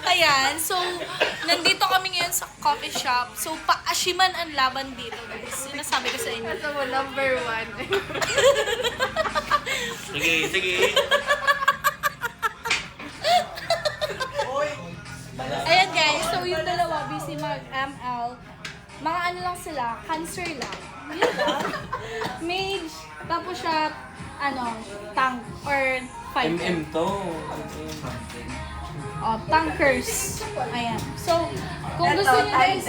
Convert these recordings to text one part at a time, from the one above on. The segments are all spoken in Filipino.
Ayan, so, nandito kami ngayon sa coffee shop. So, paashiman ang laban dito, guys. Sinasabi ko sa inyo. Ito mo, number 1. Sige, sige. Ayan, guys. So, yung dalawa, busy mag-ML. Mga ano lang sila, cancer lang. Yun lang. Mage, tapos siya, tank or fighter. to. Oh, tankers. Ayan. So, kung gusto niyo guys...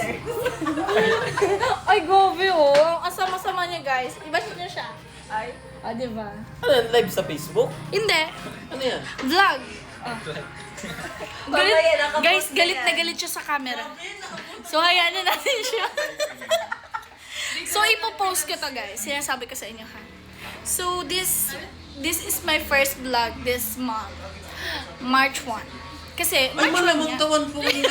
Ay, gobe oh. Ang asama-sama niya guys. I-bash niyo siya. Ay. Ah, di ba? Ano yan? Live sa Facebook? Hindi. Ano yan? Vlog. Oh. Mamaya, nakapost Guys, na galit yan. na galit siya sa camera. So, hayaan na natin siya. So, ipopost ko to guys. Sinasabi ko sa inyo ha. So, this is my first vlog this month. March 1. Kasi, Ay, March 1 malamang niya. tawan po kanina.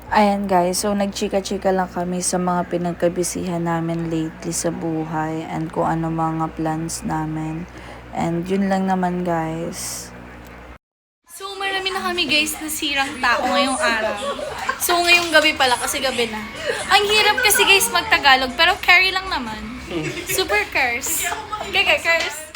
Ayan guys, so nagchika-chika lang kami sa mga pinagkabisihan namin lately sa buhay and kung ano mga plans namin. And yun lang naman guys. So, marami na kami guys na sirang tao ngayong araw. So, ngayong gabi pala kasi gabi na. Ang hirap kasi guys magtagalog pero carry lang naman. Super curse. Kaya curse.